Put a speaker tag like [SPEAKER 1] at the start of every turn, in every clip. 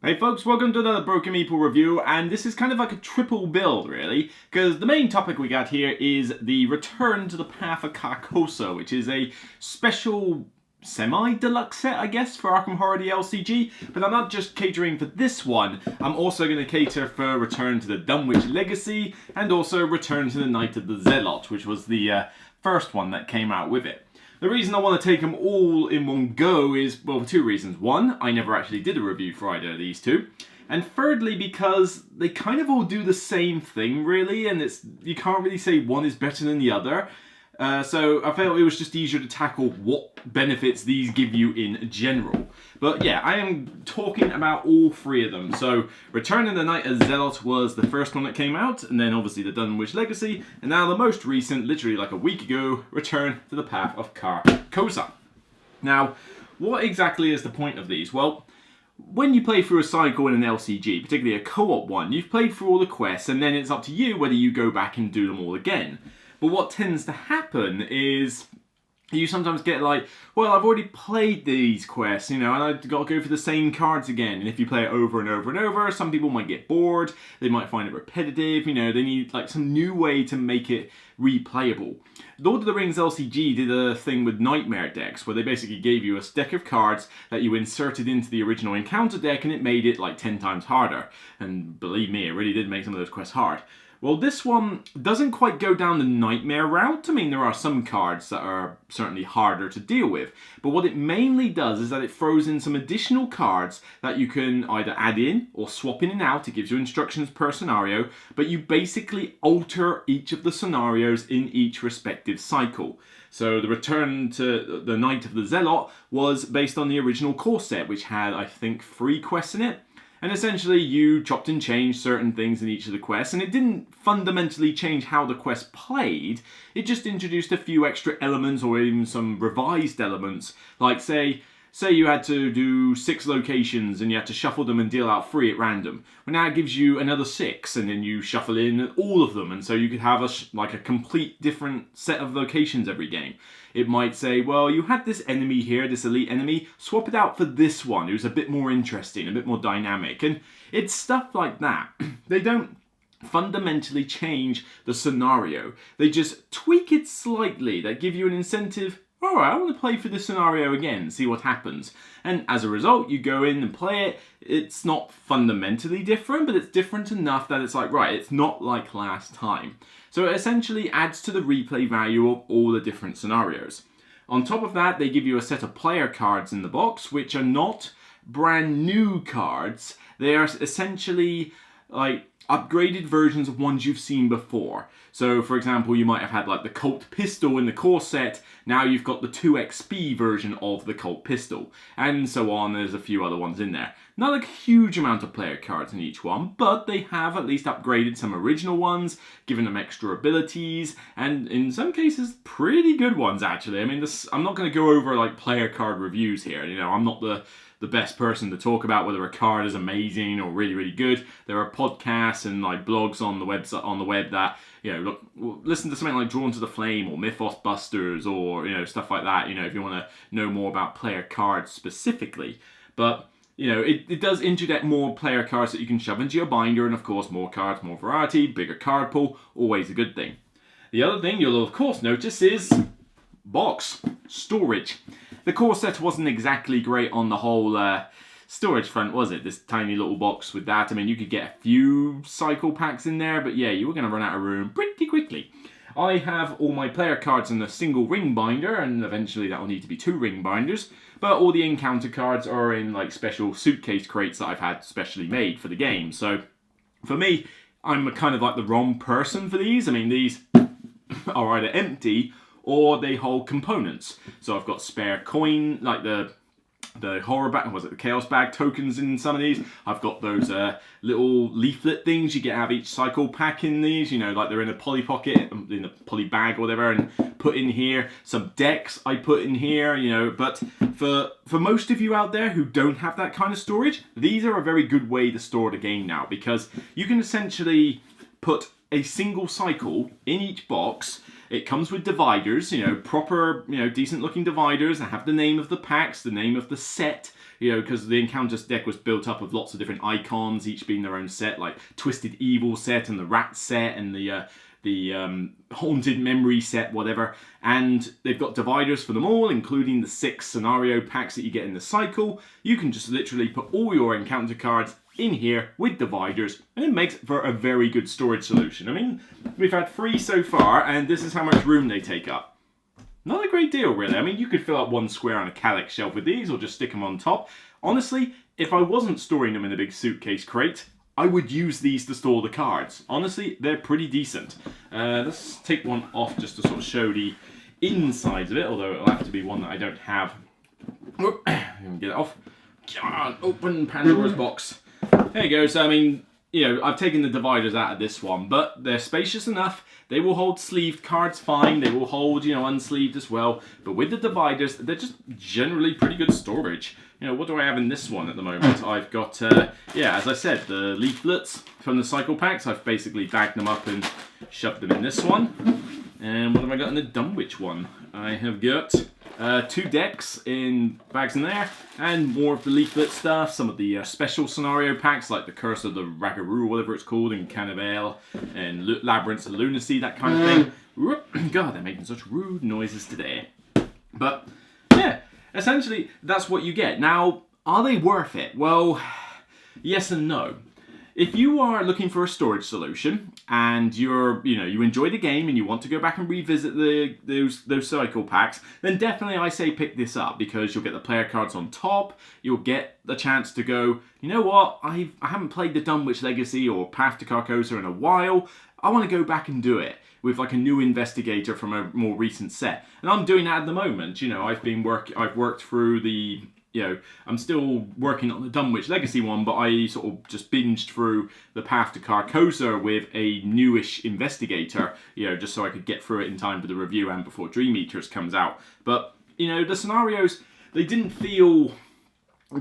[SPEAKER 1] Hey folks, welcome to another Broken Meeple review, and this is kind of like a triple build really, because the main topic we got here is the Return to the Path of Carcosa, which is a special semi-deluxe set, I guess, for Arkham Horror the LCG, but I'm not just catering for this one, I'm also going to cater for Return to the Dunwich Legacy, and also Return to the Night of the Zealot, which was the first one that came out with it. The reason I want to take them all in one go is, well, for two reasons. One, I never actually did a review for either of these two. And thirdly, because they kind of all do the same thing, really, and you can't really say one is better than the other. So I felt it was just easier to tackle what benefits these give you in general. But yeah, I am talking about all three of them. So Return to the Night of Zealot was the first one that came out, and then obviously the Dunwich Legacy, and now the most recent, literally like a week ago, Return to the Path of Carcosa. Now, what exactly is the point of these? Well, when you play through a cycle in an LCG, particularly a co-op one, you've played through all the quests, and then it's up to you whether you go back and do them all again. But what tends to happen is you sometimes get like, well, I've already played these quests, you know, and I've got to go for the same cards again. And if you play it over and over and over, some people might get bored, they might find it repetitive, you know, they need like some new way to make it replayable. Lord of the Rings LCG did a thing with nightmare decks, where they basically gave you a deck of cards that you inserted into the original encounter deck, and it made it like 10 times harder. And believe me, it really did make some of those quests hard. Well, this one doesn't quite go down the nightmare route. I mean, there are some cards that are certainly harder to deal with. But what it mainly does is that it throws in some additional cards that you can either add in or swap in and out. It gives you instructions per scenario. But you basically alter each of the scenarios in each respective cycle. So the Return to the Night of the Zealot was based on the original core set, which had, I think, 3 quests in it. And essentially you chopped and changed certain things in each of the quests, and it didn't fundamentally change how the quest played, it just introduced a few extra elements or even some revised elements, like say you had to do 6 locations and you had to shuffle them and deal out 3 at random. Well, now it gives you another 6 and then you shuffle in all of them, and so you could have a complete different set of locations every game. It might say, well, you had this enemy here, this elite enemy, swap it out for this one who's a bit more interesting, a bit more dynamic. And it's stuff like that. They don't fundamentally change the scenario. They just tweak it slightly. They give you an incentive. Alright, I want to play for this scenario again, see what happens. And as a result, you go in and play it. It's not fundamentally different, but it's different enough that it's like, right, it's not like last time. So it essentially adds to the replay value of all the different scenarios. On top of that, they give you a set of player cards in the box, which are not brand new cards. They are essentially like upgraded versions of ones you've seen before. So for example, you might have had like the Colt Pistol in the core set, now you've got the 2XP version of the Colt Pistol, and so on. There's a few other ones in there. Not a huge amount of player cards in each one, but they have at least upgraded some original ones, given them extra abilities, and in some cases, pretty good ones actually. I mean, I'm not going to go over like player card reviews here, you know, I'm not the best person to talk about whether a card is amazing or really, really good. There are podcasts and like blogs on the web that, you know, look, listen to something like Drawn to the Flame or Mythos Busters or, you know, stuff like that, you know, if you want to know more about player cards specifically. But, you know, it does introduce more player cards that you can shove into your binder, and of course more cards, more variety, bigger card pool, always a good thing. The other thing you'll of course notice is box storage. The core set wasn't exactly great on the whole storage front, was it? This tiny little box with that. I mean, you could get a few cycle packs in there, but yeah, you were going to run out of room pretty quickly. I have all my player cards in a single ring binder, and eventually that will need to be 2 ring binders, but all the encounter cards are in like special suitcase crates that I've had specially made for the game. So for me, I'm kind of like the wrong person for these. I mean, these are either empty or they hold components. So I've got spare coin, like the horror bag, was it the chaos bag tokens in some of these. I've got those little leaflet things you get out of each cycle pack in these, you know, like they're in a poly pocket, in a poly bag or whatever, and put in here. Some decks I put in here, you know, but for most of you out there who don't have that kind of storage, these are a very good way to store the game now, because you can essentially put a single cycle in each box, It comes with dividers, you know, proper, you know, decent looking dividers that have the name of the packs, the name of the set, you know, because the Encounters deck was built up of lots of different icons, each being their own set, like Twisted Evil set and the Rat set and the Haunted Memory set, whatever. And they've got dividers for them all, including the 6 scenario packs that you get in the cycle. You can just literally put all your Encounter cards in here with dividers, and it makes for a very good storage solution. I mean, we've had 3 so far, and this is how much room they take up. Not a great deal, really. I mean, you could fill up one square on a Calyx shelf with these, or just stick them on top. Honestly, if I wasn't storing them in a big suitcase crate, I would use these to store the cards. Honestly, they're pretty decent. Let's take one off just to sort of show the insides of it, although it'll have to be one that I don't have. Let me get it off. Come on, open Pandora's box. There you go. So, I mean, you know, I've taken the dividers out of this one, but they're spacious enough. They will hold sleeved cards fine. They will hold, you know, unsleeved as well. But with the dividers, they're just generally pretty good storage. You know, what do I have in this one at the moment? I've got, yeah, as I said, the leaflets from the cycle packs. I've basically bagged them up and shoved them in this one. And what have I got in the Dunwich one? I have got 2 decks in bags in there, and more of the leaflet stuff, some of the special scenario packs, like the Curse of the Ragaroo, whatever it's called, and Cannibale, and Labyrinths of Lunacy, that kind of thing. God, they're making such rude noises today. But, yeah, essentially, that's what you get. Now, are they worth it? Well, yes and no. If you are looking for a storage solution and you enjoy the game and you want to go back and revisit those cycle packs, then definitely I say pick this up, because you'll get the player cards on top. You'll get the chance to go, you know what, I haven't played the Dunwich Legacy or Path to Carcosa in a while. I want to go back and do it with like a new investigator from a more recent set, and I'm doing that at the moment. You know, I've worked through the. You know, I'm still working on the Dunwich Legacy one, but I sort of just binged through the Path to Carcosa with a newish investigator, you know, just so I could get through it in time for the review and before Dream Eaters comes out. But, you know, the scenarios, they didn't feel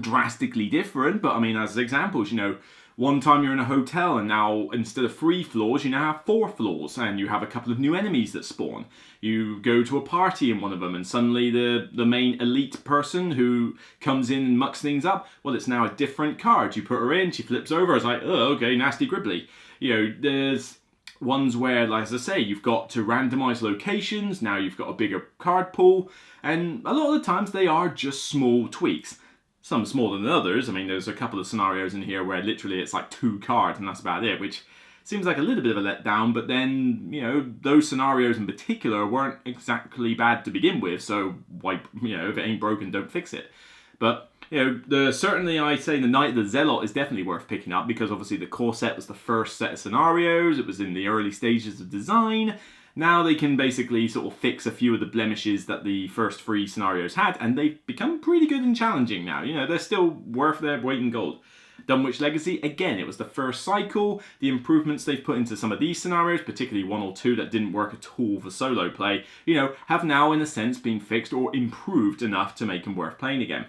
[SPEAKER 1] drastically different, but I mean, as examples, you know, one time you're in a hotel and now instead of 3 floors, you now have 4 floors, and you have a couple of new enemies that spawn. You go to a party in one of them and suddenly the main elite person who comes in and mucks things up, well, it's now a different card. You put her in, she flips over, it's like, oh, okay, nasty gribbly. You know, there's ones where, like, as I say, you've got to randomise locations, now you've got a bigger card pool, and a lot of the times they are just small tweaks. Some smaller than others. I mean, there's a couple of scenarios in here where literally it's like 2 cards and that's about it, which seems like a little bit of a letdown, but then, you know, those scenarios in particular weren't exactly bad to begin with, so why, you know, if it ain't broken, don't fix it. But, you know, certainly I say the Knight of the Zealot is definitely worth picking up, because obviously the core set was the first set of scenarios, it was in the early stages of design. Now they can basically sort of fix a few of the blemishes that the first 3 scenarios had, and they've become pretty good and challenging now. You know, they're still worth their weight in gold. Dunwich Legacy, again, it was the first cycle. The improvements they've put into some of these scenarios, particularly 1 or 2 that didn't work at all for solo play, you know, have now in a sense been fixed or improved enough to make them worth playing again.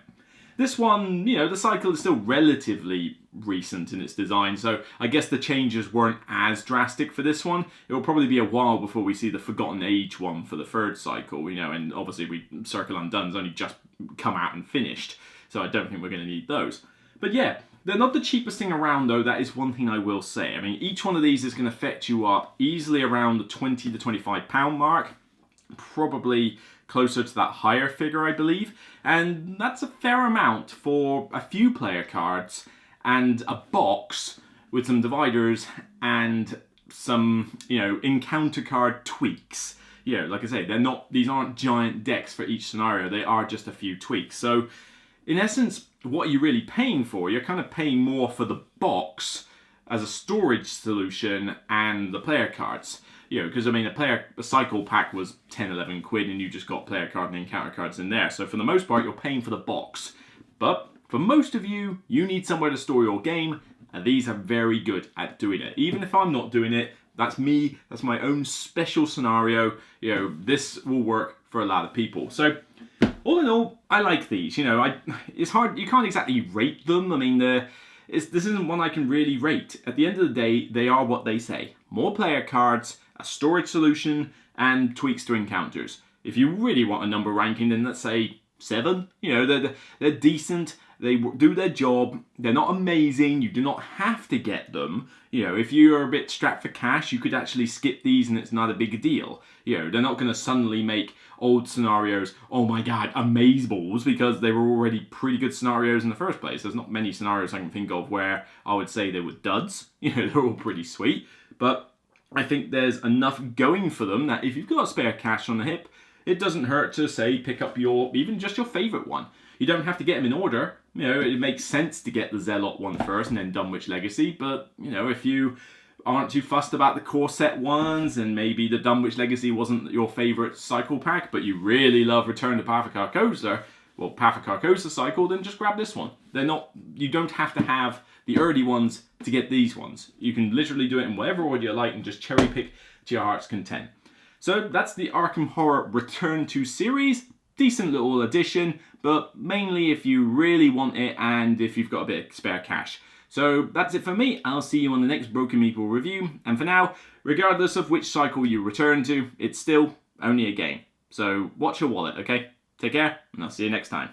[SPEAKER 1] This one, you know, the cycle is still relatively recent in its design, so I guess the changes weren't as drastic for this one. It will probably be a while before we see the Forgotten Age one for the 3rd cycle, you know, and obviously Circle Undone's only just come out and finished, so I don't think we're going to need those. But yeah, they're not the cheapest thing around, though. That is one thing I will say. I mean, each one of these is going to fetch you up easily around the £20 to £25 mark, probably closer to that higher figure, I believe, and that's a fair amount for a few player cards and a box with some dividers and some, you know, encounter card tweaks. You know, like I say, these aren't giant decks for each scenario, they are just a few tweaks. So, in essence, what are you really paying for? You're kind of paying more for the box as a storage solution and the player cards. You know, because I mean, a cycle pack was 10, 11 quid and you just got player card and encounter cards in there. So for the most part, you're paying for the box. But for most of you, you need somewhere to store your game, and these are very good at doing it. Even if I'm not doing it, that's me, that's my own special scenario. You know, this will work for a lot of people. So all in all, I like these. You know, it's hard, you can't exactly rate them. I mean, this isn't one I can really rate. At the end of the day, they are what they say. More player cards, a storage solution, and tweaks to encounters. If you really want a number ranking, then let's say 7. You know, they're decent. They do their job. They're not amazing. You do not have to get them. You know, if you're a bit strapped for cash, you could actually skip these and it's not a big deal. You know, they're not going to suddenly make old scenarios, oh my god, amazeballs, because they were already pretty good scenarios in the first place. There's not many scenarios I can think of where I would say they were duds. You know, they're all pretty sweet. But I think there's enough going for them that if you've got spare cash on the hip, it doesn't hurt to, say, pick up even just your favourite one. You don't have to get them in order. You know, it makes sense to get the Zealot one first and then Dunwich Legacy. But, you know, if you aren't too fussed about the core set ones and maybe the Dunwich Legacy wasn't your favourite cycle pack, but you really love Return to Path of Carcosa, well, Path of Carcosa cycle, then just grab this one. You don't have to have the early ones to get these ones. You can literally do it in whatever order you like and just cherry pick to your heart's content. So that's the Arkham Horror Return to series. Decent little addition, but mainly if you really want it and if you've got a bit of spare cash. So that's it for me. I'll see you on the next Broken Meeple review. And for now, regardless of which cycle you return to, it's still only a game. So watch your wallet, okay? Take care, and I'll see you next time.